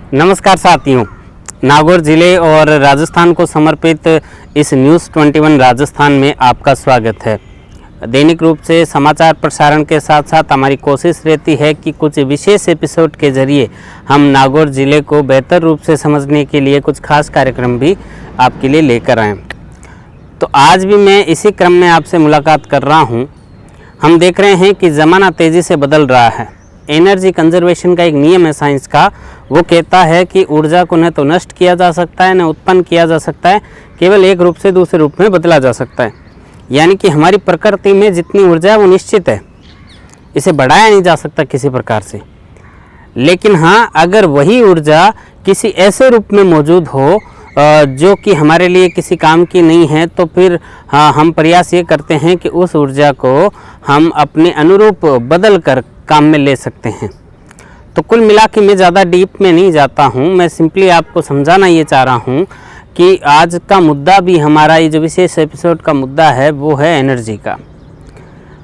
नमस्कार साथियों, नागौर जिले और राजस्थान को समर्पित इस न्यूज़ 21 राजस्थान में आपका स्वागत है। दैनिक रूप से समाचार प्रसारण के साथ साथ हमारी कोशिश रहती है कि कुछ विशेष एपिसोड के जरिए हम नागौर जिले को बेहतर रूप से समझने के लिए कुछ खास कार्यक्रम भी आपके लिए लेकर आएँ। तो आज भी मैं इसी क्रम में आपसे मुलाकात कर रहा हूँ। हम देख रहे हैं कि ज़माना तेज़ी से बदल रहा है। एनर्जी कंजर्वेशन का एक नियम है साइंस का, वो कहता है कि ऊर्जा को न तो नष्ट किया जा सकता है न उत्पन्न किया जा सकता है, केवल एक रूप से दूसरे रूप में बदला जा सकता है। यानी कि हमारी प्रकृति में जितनी ऊर्जा है वो निश्चित है, इसे बढ़ाया नहीं जा सकता किसी प्रकार से। लेकिन हाँ, अगर वही ऊर्जा किसी ऐसे रूप में मौजूद हो जो कि हमारे लिए किसी काम की नहीं है, तो फिर हाँ, हम प्रयास ये करते हैं कि उस ऊर्जा को हम अपने अनुरूप बदल कर काम में ले सकते हैं। तो कुल मिला के मैं ज़्यादा डीप में नहीं जाता हूँ, मैं सिंपली आपको समझाना ये चाह रहा हूँ कि आज का मुद्दा भी हमारा ये जो विशेष एपिसोड का मुद्दा है वो है एनर्जी का।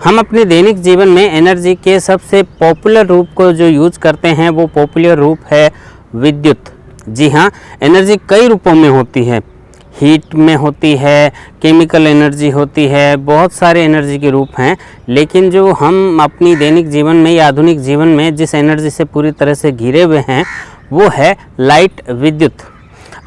हम अपने दैनिक जीवन में एनर्जी के सबसे पॉपुलर रूप को जो यूज करते हैं वो पॉपुलर रूप है विद्युत। जी हाँ, एनर्जी कई रूपों में होती है, हीट में होती है, केमिकल एनर्जी होती है, बहुत सारे एनर्जी के रूप हैं। लेकिन जो हम अपनी दैनिक जीवन में या आधुनिक जीवन में जिस एनर्जी से पूरी तरह से घिरे हुए हैं वो है लाइट, विद्युत।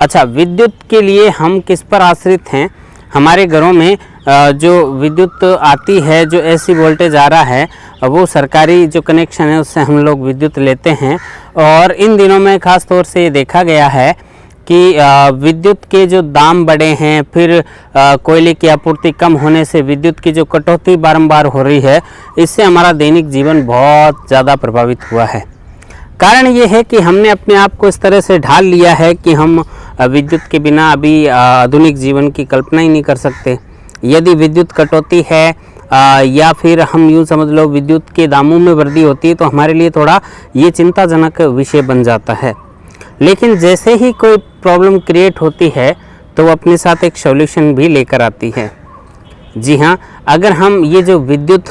अच्छा, विद्युत के लिए हम किस पर आश्रित हैं? हमारे घरों में जो विद्युत आती है, जो ऐसी वोल्टेज आ रहा है, वो सरकारी जो कनेक्शन है उससे हम लोग विद्युत लेते हैं। और इन दिनों में ख़ास तौर से ये देखा गया है कि विद्युत के जो दाम बढ़े हैं, फिर कोयले की आपूर्ति कम होने से विद्युत की जो कटौती बारंबार हो रही है, इससे हमारा दैनिक जीवन बहुत ज़्यादा प्रभावित हुआ है। कारण ये है कि हमने अपने आप को इस तरह से ढाल लिया है कि हम विद्युत के बिना अभी आधुनिक जीवन की कल्पना ही नहीं कर सकते। यदि विद्युत कटौती है या फिर हम यूँ समझ लो विद्युत के दामों में वृद्धि होती है, तो हमारे लिए थोड़ा ये चिंताजनक विषय बन जाता है। लेकिन जैसे ही कोई प्रॉब्लम क्रिएट होती है तो वो अपने साथ एक सॉल्यूशन भी लेकर आती है। जी हाँ, अगर हम ये जो विद्युत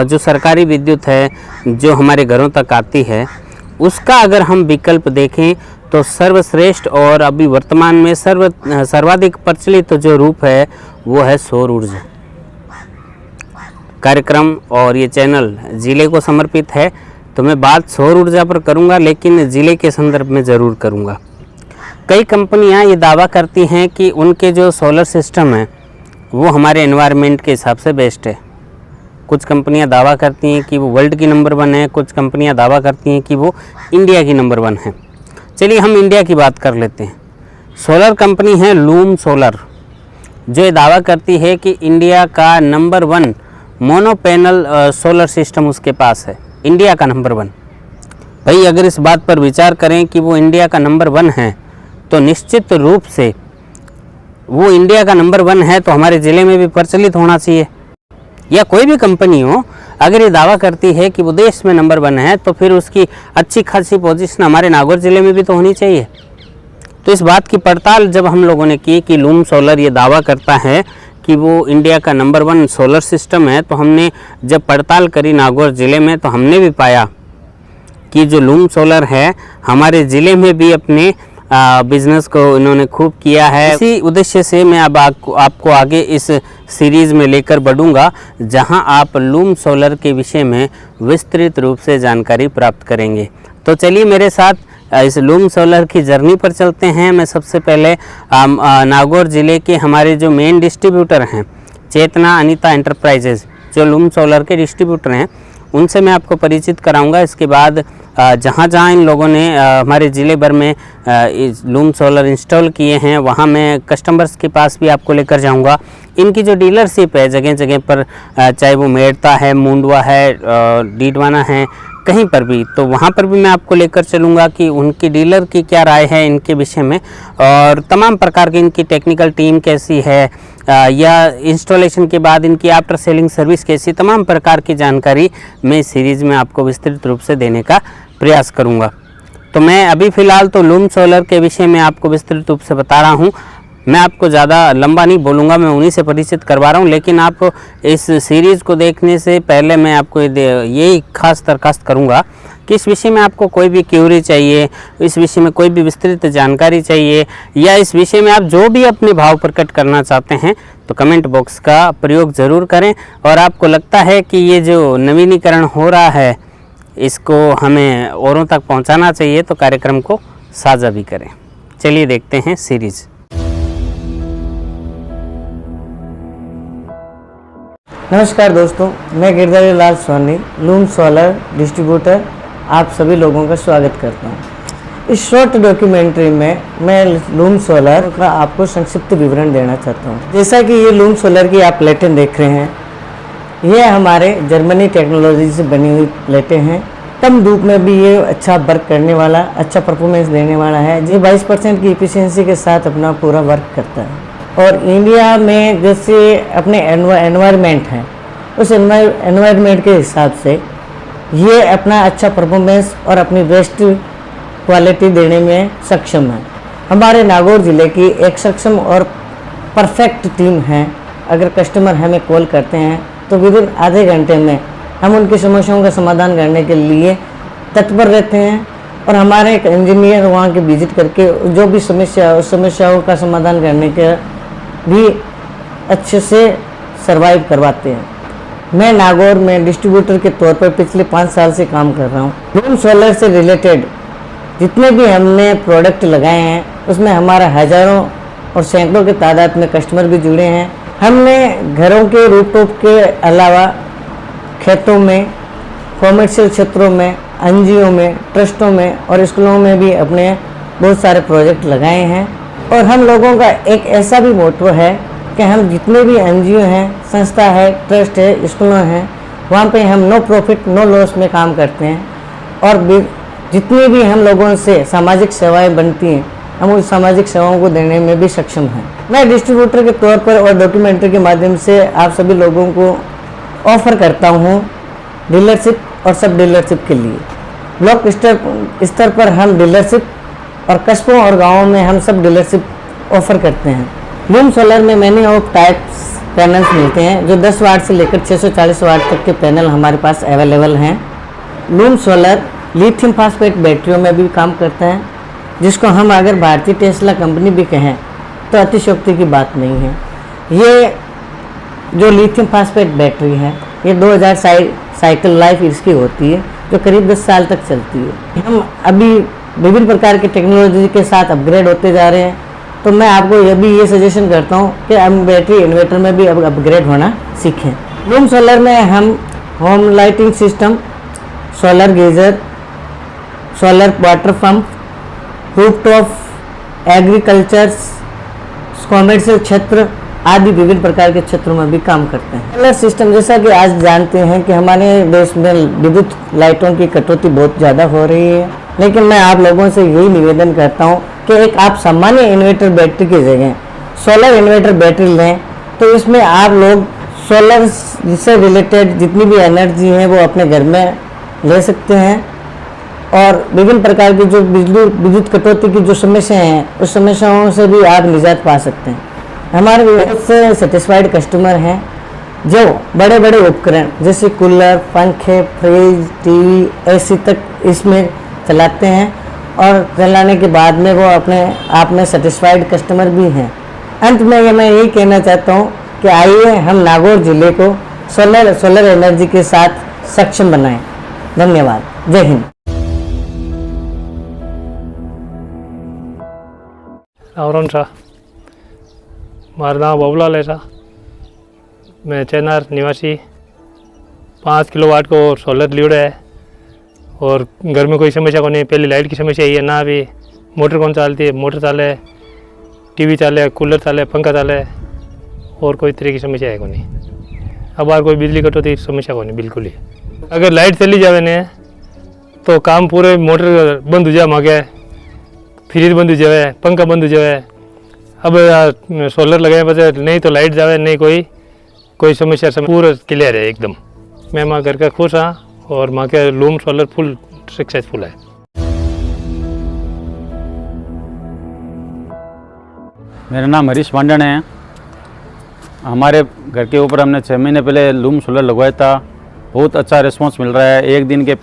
जो सरकारी विद्युत है जो हमारे घरों तक आती है, उसका अगर हम विकल्प देखें तो सर्वश्रेष्ठ और अभी वर्तमान में सर्वाधिक प्रचलित जो रूप है वो है सौर ऊर्जा। कार्यक्रम और ये चैनल जिले को समर्पित है, तो मैं बात सौर ऊर्जा पर करूंगा, लेकिन ज़िले के संदर्भ में ज़रूर करूंगा। कई कंपनियां ये दावा करती हैं कि उनके जो सोलर सिस्टम है वो हमारे एनवायरनमेंट के हिसाब से बेस्ट है। कुछ कंपनियां दावा करती हैं कि वो वर्ल्ड की नंबर 1 है, कुछ कंपनियां दावा करती हैं कि वो इंडिया की नंबर 1 है। चलिए हम इंडिया की बात कर लेते हैं। सोलर कंपनी है लूम सोलर, जो ये दावा करती है कि इंडिया का number 1 mono panel solar system उसके पास है, इंडिया का नंबर 1। भाई अगर इस बात पर विचार करें कि वो इंडिया का नंबर 1 है, तो निश्चित रूप से वो इंडिया का नंबर 1 है तो हमारे ज़िले में भी प्रचलित होना चाहिए। या कोई भी कंपनी हो, अगर ये दावा करती है कि वो देश में नंबर 1 है, तो फिर उसकी अच्छी खासी पोजीशन हमारे नागौर ज़िले में भी तो होनी चाहिए। तो इस बात की पड़ताल जब हम लोगों ने की कि लूम सोलर ये दावा करता है कि वो इंडिया का नंबर 1 सोलर सिस्टम है, तो हमने जब पड़ताल करी नागौर ज़िले में, तो हमने भी पाया कि जो लूम सोलर है हमारे ज़िले में भी अपने बिज़नेस को इन्होंने खूब किया है। इसी उद्देश्य से मैं अब आपको आगे इस सीरीज़ में लेकर बढ़ूंगा, जहां आप लूम सोलर के विषय में विस्तृत रूप से जानकारी प्राप्त करेंगे। तो चलिए मेरे साथ इस लूम सोलर की जर्नी पर चलते हैं। मैं सबसे पहले नागौर ज़िले के हमारे जो मेन डिस्ट्रीब्यूटर हैं, चेतना अनीता एंटरप्राइजेज, जो लूम सोलर के डिस्ट्रीब्यूटर हैं, उनसे मैं आपको परिचित कराऊंगा। इसके बाद जहाँ जहाँ इन लोगों ने हमारे ज़िले भर में लूम सोलर इंस्टॉल किए हैं, वहाँ मैं कस्टमर्स के पास भी आपको लेकर जाऊंगा। इनकी जो डीलरशिप है जगह जगह पर, चाहे वो मेड़ता है, मुंडवा है, डीडवाना है, कहीं पर भी, तो वहाँ पर भी मैं आपको लेकर चलूँगा कि उनकी डीलर की क्या राय है इनके विषय में, और तमाम प्रकार की इनकी टेक्निकल टीम कैसी है, या इंस्टॉलेशन के बाद इनकी आफ्टर सेलिंग सर्विस कैसी, तमाम प्रकार की जानकारी मैं इस सीरीज़ में आपको विस्तृत रूप से देने का प्रयास करूँगा। तो मैं अभी फ़िलहाल तो लूम सोलर के विषय में आपको विस्तृत रूप से बता रहा हूँ। मैं आपको ज़्यादा लंबा नहीं बोलूँगा, मैं उन्हीं से परिचित करवा रहा हूँ। लेकिन आप इस सीरीज़ को देखने से पहले मैं आपको यही खास दरखास्त करूँगा कि इस विषय में आपको कोई भी क्यूरी चाहिए, इस विषय में कोई भी विस्तृत जानकारी चाहिए, या इस विषय में आप जो भी अपने भाव प्रकट करना चाहते हैं तो कमेंट बॉक्स का प्रयोग ज़रूर करें। और आपको लगता है कि ये जो नवीनीकरण हो रहा है इसको हमें औरों तक पहुंचाना चाहिए तो कार्यक्रम को साझा भी करें। चलिए देखते हैं सीरीज़। नमस्कार दोस्तों, मैं Girdhari Lal Soni, loom solar distributor, आप सभी लोगों का स्वागत करता हूं। इस शॉर्ट डॉक्यूमेंट्री में मैं लूम सोलर का आपको संक्षिप्त विवरण देना चाहता हूं। जैसा कि ये लूम सोलर की आप प्लेटें देख रहे हैं, ये हमारे जर्मनी टेक्नोलॉजी से बनी हुई प्लेटें हैं। कम धूप में भी ये अच्छा वर्क करने वाला, अच्छा परफॉर्मेंस देने वाला है। ये 22% की इफिशियंसी के साथ अपना पूरा वर्क करता है। और इंडिया में जैसे अपने एनवायरनमेंट है, उस एनवायरनमेंट के हिसाब से ये अपना अच्छा परफॉर्मेंस और अपनी बेस्ट क्वालिटी देने में सक्षम है। हमारे नागौर ज़िले की एक सक्षम और परफेक्ट टीम है। अगर कस्टमर हमें कॉल करते हैं तो विदिन आधे घंटे में हम उनकी समस्याओं का समाधान करने के लिए तत्पर रहते हैं। और हमारे एक इंजीनियर वहाँ के विजिट करके जो भी समस्या उस समस्याओं का समाधान करने के भी अच्छे से सर्वाइव करवाते हैं। मैं नागौर में डिस्ट्रीब्यूटर के तौर पर पिछले 5 साल से काम कर रहा हूँ। लूम सोलर से रिलेटेड जितने भी हमने प्रोडक्ट लगाए हैं उसमें हमारा हज़ारों और सैकड़ों के तादाद में कस्टमर भी जुड़े हैं। हमने घरों के रूपटॉप के अलावा खेतों में, कॉमर्शियल क्षेत्रों में, एनजीओ में, ट्रस्टों में और स्कूलों में भी अपने बहुत सारे प्रोजेक्ट लगाए हैं। और हम लोगों का एक ऐसा भी मोटो है कि हम जितने भी एनजीओ हैं, संस्था है, ट्रस्ट है, स्कूलों हैं, वहाँ पे हम नो प्रॉफिट नो लॉस में काम करते हैं। और जितनी भी हम लोगों से सामाजिक सेवाएं बनती हैं, हम उन सामाजिक सेवाओं को देने में भी सक्षम हैं। मैं डिस्ट्रीब्यूटर के तौर पर और डॉक्यूमेंट्री के माध्यम से आप सभी लोगों को ऑफर करता हूँ डीलरशिप और सब डीलरशिप के लिए। ब्लॉक स्तर पर हम डीलरशिप और कस्बों और गाँवों में हम सब डीलरशिप ऑफर करते हैं। लूम सोलर में मैनी ऑफ टाइप्स पैनल्स मिलते हैं, जो 10 वाट से लेकर 640 वाट तक के पैनल हमारे पास अवेलेबल हैं। लूम सोलर लिथियम फास्फेट बैटरियों में भी काम करता है, जिसको हम अगर भारतीय टेस्ला कंपनी भी कहें तो अतिशयोक्ति की बात नहीं है। ये जो लिथियम फास्फेट बैटरी है, ये 2000 साइकिल लाइफ इसकी होती है, जो करीब 10 साल तक चलती है। हम अभी विभिन्न प्रकार के टेक्नोलॉजी के साथ अपग्रेड होते जा रहे हैं, तो मैं आपको ये सजेशन करता हूँ कि हम बैटरी इन्वर्टर में भी अब अपग्रेड होना सीखें। लूम सोलर में हम home lighting system, solar geyser, solar water pump, rooftop, agriculture, commercial क्षेत्र आदि विभिन्न प्रकार के क्षेत्रों में भी काम करते हैं। सोलर सिस्टम, जैसा कि आज जानते हैं कि हमारे देश में विद्युत लाइटों की कटौती बहुत ज़्यादा हो रही है, लेकिन मैं आप लोगों से यही निवेदन करता हूँ कि एक आप सामान्य इन्वर्टर बैटरी की जगह सोलर इन्वर्टर बैटरी लें, तो इसमें आप लोग सोलर से रिलेटेड जितनी भी एनर्जी है वो अपने घर में ले सकते हैं। और विभिन्न प्रकार की जो विद्युत कटौती की जो समस्याएं हैं, उस समस्याओं से भी आप निजात पा सकते हैं। हमारे बहुत से सेटिस्फाइड कस्टमर हैं जो बड़े बड़े उपकरण जैसे कूलर, पंखे, फ्रिज, टीवी, एसी तक इसमें चलाते हैं और चलाने के बाद में वो अपने आप में सेटिस्फाइड कस्टमर भी हैं। अंत में मैं यही कहना चाहता हूँ कि आइए हम नागौर जिले को सोलर एनर्जी के साथ सक्षम बनाएं। धन्यवाद। जय हिंद। राम सा, मारा नाम बाबूलाल है सा। मैं चेनार निवासी 5 किलोवाट को सोलर लियोड़ा है और घर में कोई समस्या को नहीं। पहले लाइट की समस्या ही है ना, अभी मोटर कौन चलती है, मोटर चाले, टीवी चाले, कूलर चाले, पंखा चाले और कोई तरह की समस्या है को नहीं। अब बार कोई बिजली कटौती समस्या को नहीं बिल्कुल ही। अगर लाइट चली जावे ने तो काम पूरे मोटर बंद हो जाए, मांगे फ्रिज बंद हो जाए, पंखा बंद हो जाए। अब सोलर लगाए बस, नहीं तो लाइट जावे, नहीं कोई समस्या पूरा क्लियर है एकदम। मैं माँ घर का खुश हाँ और माँ के लूम सोलर फुल सक्सेसफुल है। मेरा नाम हरीश पांडन है। हमारे घर के ऊपर हमने 6 महीने पहले लूम सोलर लगवाया था। बहुत अच्छा रिस्पांस मिल रहा है। एक दिन के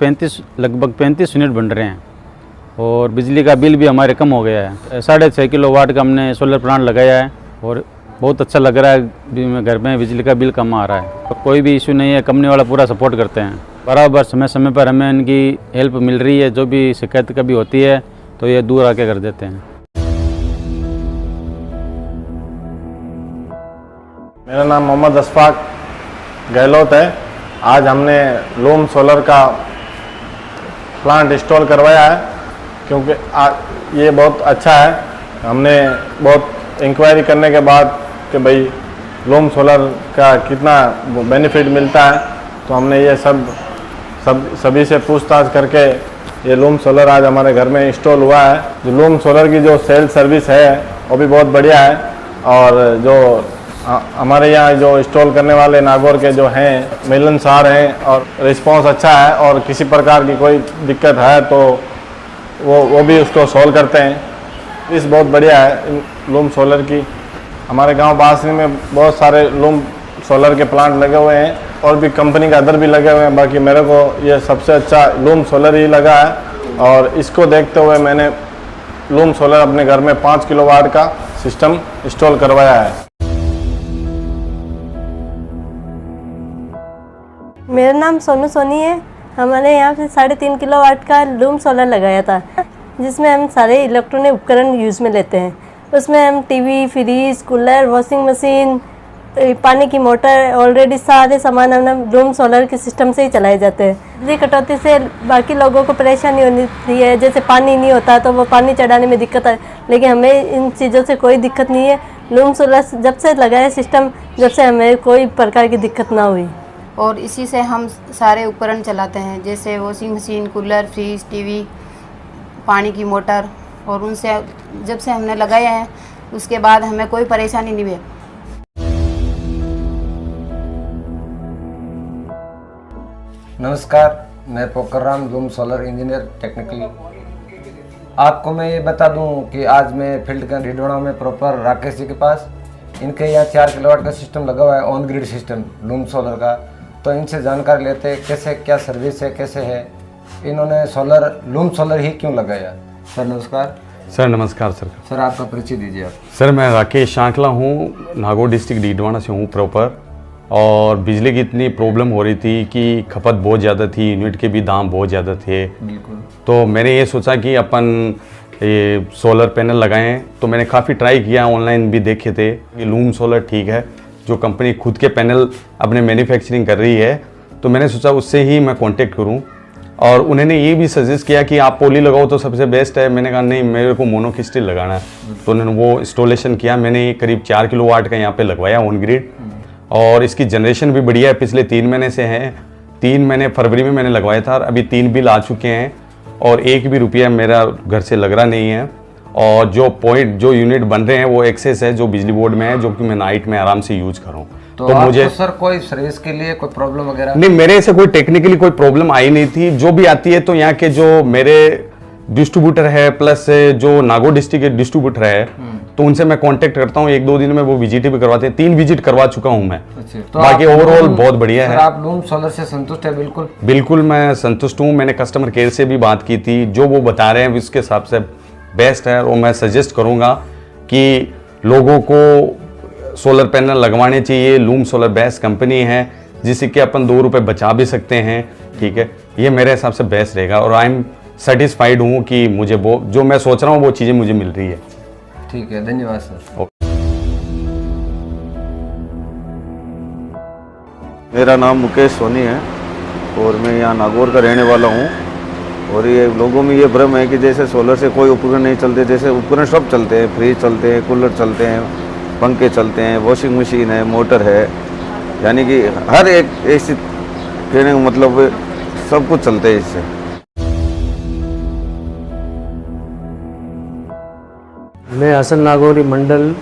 लगभग 35 यूनिट बन रहे हैं और बिजली का बिल भी हमारे कम हो गया है। 6.5 किलोवाट का हमने सोलर प्लांट लगाया है और बहुत अच्छा लग रहा है। घर में बिजली का बिल कम आ रहा है। तो कोई भी इशू नहीं है। कंपनी वाला पूरा सपोर्ट करते हैं। बराबर समय समय पर हमें इनकी हेल्प मिल रही है। जो भी शिकायत कभी होती है तो ये दूर आके कर देते हैं। मेरा नाम मोहम्मद अशफाक गहलोत है। आज हमने लूम सोलर का प्लांट इंस्टॉल करवाया है क्योंकि ये बहुत अच्छा है। हमने बहुत इंक्वायरी करने के बाद कि भाई लूम सोलर का कितना बेनिफिट मिलता है तो हमने ये सभी से पूछताछ करके ये लूम सोलर आज हमारे घर में इंस्टॉल हुआ है। जो लूम सोलर की जो सेल सर्विस है वो भी बहुत बढ़िया है और जो हमारे यहाँ जो इंस्टॉल करने वाले नागौर के जो हैं मिलनसार हैं और रिस्पांस अच्छा है और किसी प्रकार की कोई दिक्कत है तो वो भी उसको सॉल्व करते हैं। इस बहुत बढ़िया है लूम सोलर की। हमारे गांव बासनी में बहुत सारे लूम सोलर के प्लांट लगे हुए हैं और भी कंपनी का अदर भी लगे हुए हैं। बाकी मेरे को ये सबसे अच्छा लूम सोलर ही लगा है और इसको देखते हुए मैंने लूम सोलर अपने घर में 5 किलोवाट का सिस्टम इंस्टॉल करवाया है। मेरा नाम सोनू सोनी है। हमारे यहाँ पे 3.5 किलोवाट का लूम सोलर लगाया था जिसमें हम सारे इलेक्ट्रॉनिक उपकरण यूज़ में लेते हैं। उसमें हम TV, fridge, cooler, washing machine, पानी की मोटर, ऑलरेडी सारे सामान हम लूम सोलर के सिस्टम से ही चलाए जाते हैं। बिजली कटौती से बाकी लोगों को परेशानी होती है, जैसे पानी नहीं होता तो वो पानी चढ़ाने में दिक्कत है, लेकिन हमें इन चीज़ों से कोई दिक्कत नहीं है। लूम सोलर जब से लगाया सिस्टम, जब से हमें कोई प्रकार की दिक्कत ना हुई और इसी से हम सारे उपकरण चलाते हैं, जैसे washing machine, cooler, fridge, TV, पानी की मोटर। और उनसे जब से हमने लगाया है उसके बाद हमें कोई परेशानी नहीं हुई। नमस्कार, मैं पोखरराम लूम सोलर इंजीनियर टेक्निकली। आपको मैं ये बता दूं कि आज मैं फील्ड का ढिढोणा में प्रॉपर राकेश जी के पास, इनके यहाँ 4 किलोवाट का सिस्टम लगा हुआ है, on grid system loom solar का। तो इनसे जानकारी लेते हैं कैसे क्या सर्विस है, कैसे है, इन्होंने लूम सोलर ही क्यों लगाया। सर नमस्कार। सर नमस्कार। सर आपका परिचय दीजिए आप। सर मैं राकेश शांकला हूँ, नागौर डिस्ट्रिक्ट डीडवाना से हूँ प्रॉपर। और बिजली की इतनी प्रॉब्लम हो रही थी कि खपत बहुत ज़्यादा थी, यूनिट के भी दाम बहुत ज़्यादा थे। बिल्कुल। तो मैंने ये सोचा कि अपन ये सोलर पैनल लगाएं। तो मैंने काफ़ी ट्राई किया, ऑनलाइन भी देखे थे कि लूम सोलर ठीक है, जो कंपनी खुद के पैनल अपने मैन्युफैक्चरिंग कर रही है। तो मैंने सोचा उससे ही मैं कांटेक्ट करूं और उन्होंने ये भी सजेस्ट किया कि आप पॉली लगाओ तो सबसे बेस्ट है। मैंने कहा नहीं, मेरे को मोनोक्रिस्टल लगाना है। तो उन्होंने वो इंस्टॉलेशन किया। मैंने करीब 4 किलोवाट का यहाँ पे लगवाया ऑन ग्रिड और इसकी जनरेशन भी बढ़िया है। पिछले 3 महीने से है। 3 महीने फरवरी में मैंने लगवाया था और अभी 3 बिल आ चुके हैं और 1 भी रुपया मेरा घर से लग रहा नहीं है। और जो यूनिट बन रहे हैं वो एक्सेस है जो बिजली बोर्ड में है, जो कि मैं नाइट में आराम से यूज करूँ। तो मुझे सर कोई सर्विस के लिए कोई प्रॉब्लम वगैरह नहीं, मेरे से कोई टेक्निकली कोई प्रॉब्लम आई नहीं थी। जो भी आती है तो यहाँ के जो मेरे डिस्ट्रीब्यूटर है प्लस जो नागौर डिस्ट्रिक्ट के डिस्ट्रीब्यूटर है तो उनसे मैं कांटेक्ट करता हूँ। 1-2 दिन में वो विजिट भी करवाते हैं। 3 विजिट करवा चुका हूँ मैं। तो बाकी ओवरऑल बहुत बढ़िया है। आप लूम सोलर से संतुष्ट है? बिल्कुल मैं संतुष्ट हूँ। मैंने कस्टमर केयर से भी बात की थी, जो वो बता रहे हैं उसके हिसाब से बेस्ट है। और मैं सजेस्ट करूँगा कि लोगों को सोलर पैनल लगवाने चाहिए। लूम सोलर बेस्ट कंपनी है जिससे कि अपन 2 रुपये बचा भी सकते हैं। ठीक है, ये मेरे हिसाब से बेस्ट रहेगा और आई एम सेटिस्फाइड हूँ कि मुझे वो जो मैं सोच रहा हूँ वो चीज़ें मुझे मिल रही है। ठीक है, धन्यवाद सर। मेरा नाम मुकेश सोनी है और मैं यहाँ नागौर का रहने वाला हूँ। और ये लोगों में ये भ्रम है कि जैसे सोलर से कोई उपकरण नहीं चलते, जैसे उपकरण सब चलते हैं। फ्रिज चलते हैं, कूलर चलते हैं, पंखे चलते हैं, वॉशिंग मशीन है, मोटर है, यानी कि हर एक ऐसी कहने का मतलब सब कुछ चलते हैं इससे। मैं हसन नागौरी मंडल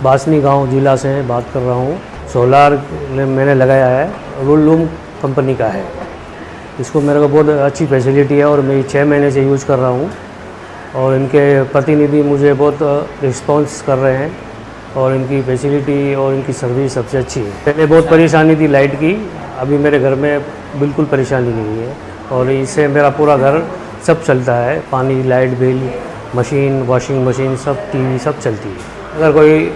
बासनी गांव जिला से बात कर रहा हूं। सोलार मैंने लगाया है, वो लूम कंपनी का है। इसको मेरे को बहुत अच्छी फैसिलिटी है और मैं 6 महीने से यूज़ कर रहा हूं और इनके प्रतिनिधि मुझे बहुत रिस्पॉन्स कर रहे हैं और इनकी फैसिलिटी और इनकी सर्विस सबसे अच्छी है। पहले बहुत परेशानी थी लाइट की, अभी मेरे घर में बिल्कुल परेशानी नहीं है और इससे मेरा पूरा घर सब चलता है। पानी, light bill, machine, washing machine, सब टीवी सब चलती है। अगर कोई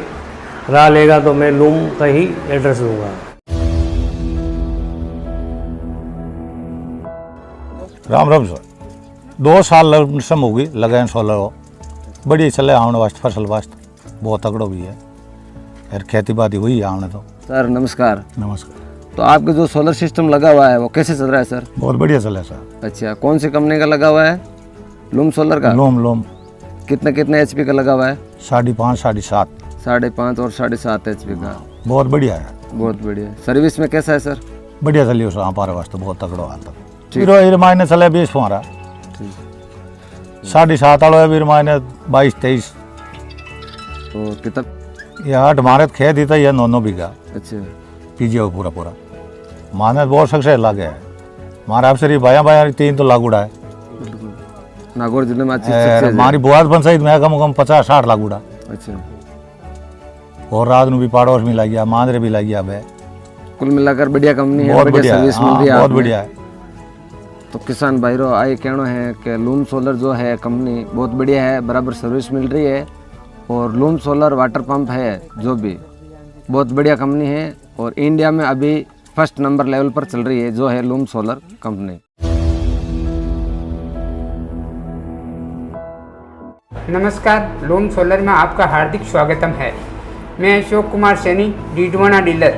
राह लेगा तो मैं लूम का ही एड्रेस दूंगा। राम राम सर, 2 साल लमसम होगी लगे हैं सोलर हो, बढ़िया चले आने वास्ते, फसल वास्ते बहुत तगड़ो भी है यार, खेती बाड़ी हुई है आने तो। सर नमस्कार। नमस्कार। तो आपका जो सोलर सिस्टम लगा हुआ है वो कैसे चल रहा है सर? बहुत बढ़िया चले सर। अच्छा, कौन सी कंपनी का लगा हुआ है? लूम सोलर का? लूम कितने HP का लगा हुआ है? 5.5 7.5 5.5 और 7.5 HP का। बहुत बढ़िया है। बहुत बढ़िया। सर्विस में कैसा है सर? बढ़िया चलिए सर, हमारे वास्ते बहुत तगड़ो हाल तक। फिर मायने चले 20 फुहारा, 7.5 वालों है, फिर मायने 22-23। तो कितना? यहाँ हमारे खेत ही था, यह 9 बीघा। अच्छा, पीजिए वो पूरा माने बहुत सक्सेस लगे है हमारा। अब सिर्फ बाया 3 तो लागूड़ा है नागौर जिले में। अच्छी हमारी बुआत बन सही मैं कम 50-60 लागूड़ा। अच्छा, और रात में भी पड़ोस में लग गया, मांदरे भी लग गया। कुल मिलाकर बढ़िया कंपनी है, बहुत बढ़िया सर्विस मिल रही है, बहुत बढ़िया है। तो किसान भाईरो आए कहना है कि लूम सोलर जो है कंपनी बहुत बढ़िया है, बराबर सर्विस मिल रही है। और लूम सोलर वाटर पंप है जो भी बहुत बढ़िया कंपनी है और इंडिया में अभी फर्स्ट नंबर लेवल पर चल रही है जो है लूम सोलर कंपनी। नमस्कार, लूम सोलर में आपका हार्दिक स्वागतम है। मैं अशोक कुमार सैनी, डीडवाना डीलर।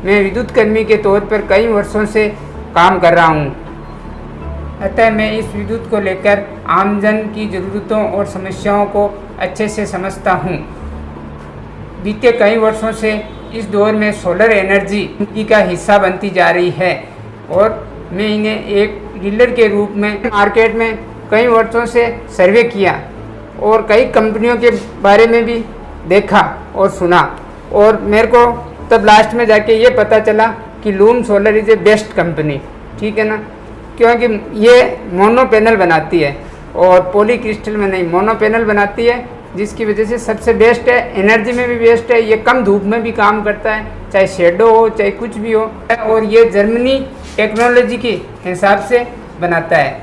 मैं विद्युत कर्मी के तौर पर कई वर्षों से काम कर रहा हूँ, अतः मैं इस विद्युत को लेकर आमजन की ज़रूरतों और समस्याओं को अच्छे से समझता हूँ। बीते कई वर्षों से इस दौर में सोलर एनर्जी जिंदगी का हिस्सा बनती जा रही है और मैं इन्हें एक डीलर के रूप में मार्केट में कई वर्षों से सर्वे किया और कई कंपनियों के बारे में भी देखा और सुना और मेरे को तब लास्ट में जाके ये पता चला कि loom solar is a best company. ठीक है ना, क्योंकि ये मोनो पैनल बनाती है और पॉली क्रिस्टल में नहीं, मोनो पैनल बनाती है, जिसकी वजह से सबसे बेस्ट है। एनर्जी में भी बेस्ट है, ये कम धूप में भी काम करता है, चाहे शेडो हो चाहे कुछ भी हो। और ये जर्मनी टेक्नोलॉजी के हिसाब से बनाता है,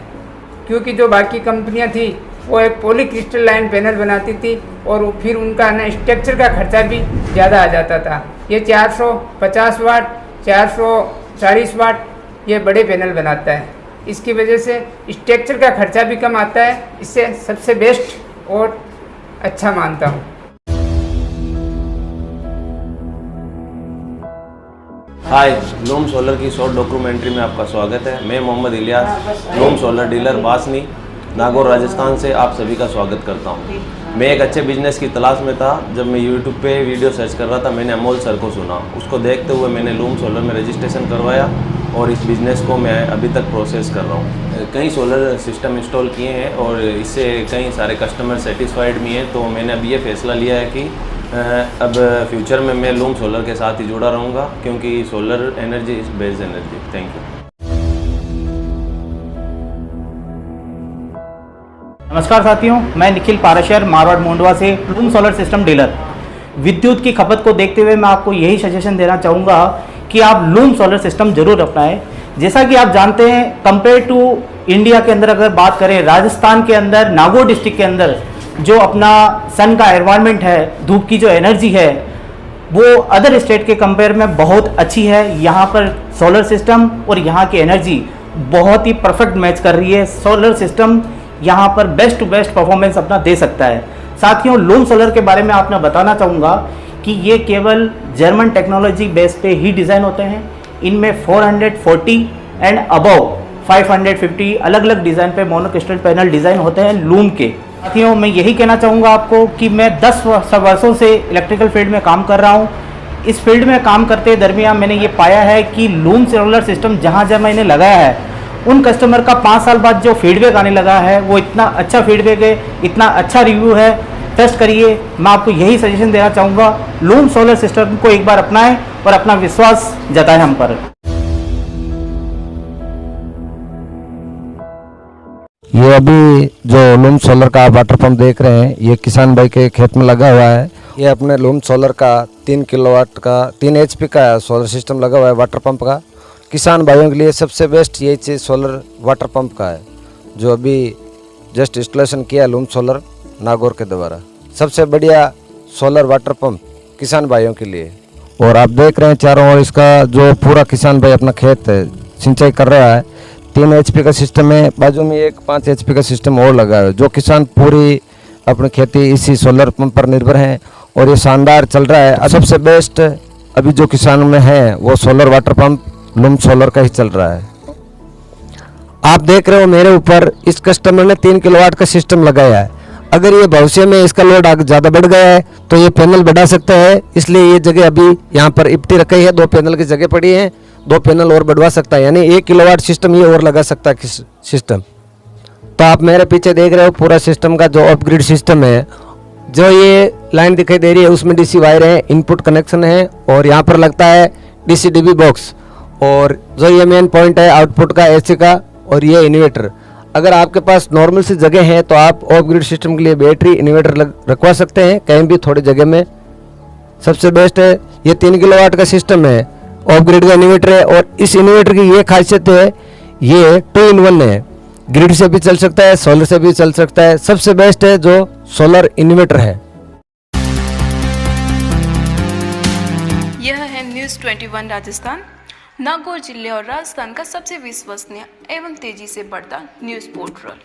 क्योंकि जो बाकी कंपनियां थी वो एक पॉली क्रिस्टल लाइन पैनल बनाती थी और फिर उनका ना स्ट्रक्चर का खर्चा भी ज़्यादा आ जाता था। ये 450 वाट 440 वाट ये बड़े पैनल बनाता है, इसकी वजह से स्ट्रक्चर का खर्चा भी कम आता है। इससे सबसे बेस्ट और अच्छा मानता हूँ। हाय, लूम सोलर की शॉर्ट डॉक्यूमेंट्री में आपका स्वागत है। मैं मोहम्मद इलियास, लूम सोलर डीलर बासनी, नागौर राजस्थान से आप सभी का स्वागत करता हूँ। मैं एक अच्छे बिजनेस की तलाश में था। जब मैं यूट्यूब पे वीडियो सर्च कर रहा था, मैंने अमोल सर को सुना। उसको देखते हुए मैंने लूम सोलर में रजिस्ट्रेशन करवाया और इस बिज़नेस को मैं अभी तक प्रोसेस कर रहा हूँ। कई सोलर सिस्टम इंस्टॉल किए हैं और इससे कई सारे कस्टमर सेटिस्फाइड भी हैं। तो मैंने अब ये फैसला लिया है कि अब फ्यूचर में मैं लूम सोलर के साथ ही जुड़ा रहूँगा, क्योंकि solar energy is best energy. Thank you. नमस्कार साथियों, मैं निखिल पाराशर मारवाड़ मुंडवा से लूम सोलर सिस्टम डीलर। विद्युत की खपत को देखते हुए मैं आपको यही सजेशन देना चाहूँगा कि आप लूम सोलर सिस्टम जरूर अपनाएं। जैसा कि आप जानते हैं, कंपेयर टू इंडिया के अंदर अगर बात करें, राजस्थान के अंदर नागौर डिस्ट्रिक्ट के अंदर जो अपना सन का एनवायरनमेंट है, धूप की जो एनर्जी है, वो अदर स्टेट के कंपेयर में बहुत अच्छी है। यहाँ पर सोलर सिस्टम और यहाँ की एनर्जी बहुत ही परफेक्ट मैच कर रही है। सोलर सिस्टम यहाँ पर बेस्ट टू बेस्ट परफॉर्मेंस अपना दे सकता है। साथियों, लूम सोलर के बारे में आपने बताना चाहूँगा कि ये केवल जर्मन टेक्नोलॉजी बेस पे ही डिज़ाइन होते हैं। इनमें 440 एंड अबव 550 अलग अलग डिज़ाइन पे मोनोक्रिस्टल पैनल डिज़ाइन होते हैं लूम के। साथियों, मैं यही कहना चाहूँगा आपको कि मैं 10 वर्षों से इलेक्ट्रिकल फील्ड में काम कर रहा हूँ। इस फील्ड में काम करते दरमियान मैंने ये पाया है कि लूम सोलर सिस्टम जहाँ जहाँ मैंने लगाया है, उन कस्टमर का 5 साल बाद जो फीडबैक आने लगा है, वो इतना अच्छा फीडबैक है, इतना अच्छा रिव्यू है। टेस्ट करिए। मैं आपको यही सजेशन देना चाहूँगा, लूम सोलर सिस्टम को एक बार अपनाएं और अपना विश्वास जताएं हम पर। ये अभी जो लूम सोलर का वाटर पंप देख रहे हैं, ये किसान भाई के खेत में लगा हुआ है। ये अपने लूम सोलर का 3 किलोवाट का 3 HP का सोलर सिस्टम लगा हुआ है वाटर पंप का। किसान भाइयों के लिए सबसे बेस्ट ये चीज़ सोलर वाटर पंप का है, जो अभी जस्ट इंस्टॉलेशन किया लूम सोलर नागौर के द्वारा। सबसे बढ़िया सोलर वाटर पंप किसान भाइयों के लिए। और आप देख रहे हैं चारों ओर इसका जो पूरा किसान भाई अपना खेत सिंचाई कर रहा है। 3 HP का सिस्टम है, बाजू में एक 5 HP का सिस्टम और लगा है। जो किसान पूरी अपनी खेती इसी सोलर पंप पर निर्भर हैं और ये शानदार चल रहा है। अब सबसे बेस्ट अभी जो किसानों में है वो solar water pump loom solar का ही चल रहा है। आप देख रहे हो मेरे ऊपर इस कस्टमर ने 3 किलोवाट का सिस्टम लगाया है। अगर ये भविष्य में इसका लोड आगे ज़्यादा बढ़ गया है तो ये पैनल बढ़ा सकता है, इसलिए ये जगह अभी यहाँ पर इपटी रखी है। 2 पैनल की जगह पड़ी है, 2 पैनल और बढ़वा सकता है, यानी 1 किलोवाट सिस्टम ये और लगा सकता है सिस्टम। तो आप मेरे पीछे देख रहे हो पूरा सिस्टम का जो अपग्रेड सिस्टम है। जो ये लाइन दिखाई दे रही है उसमें DC वायर है, इनपुट कनेक्शन है और यहाँ पर लगता है DC DB बॉक्स। और जो ये मेन पॉइंट है आउटपुट का AC का, और ये इन्वर्टर। अगर आपके पास नॉर्मल सी जगह है तो आप ऑफ ग्रिड सिस्टम के लिए बैटरी इन्वर्टर रखवा सकते हैं कहीं भी थोड़ी जगह में। सबसे बेस्ट है ये 3 किलोवाट का सिस्टम है, ऑफ ग्रिड का इन्वर्टर है। और इस इन्वर्टर की ये खासियत है, ये 2 in 1 है, ग्रिड से भी चल सकता है, सोलर से भी चल सकता है। सबसे बेस्ट है जो सोलर इन्वर्टर है। यह है न्यूज़ 21 राजस्थान, नागौर जिले और राजस्थान का सबसे विश्वसनीय एवं तेजी से बढ़ता न्यूज़ पोर्टल।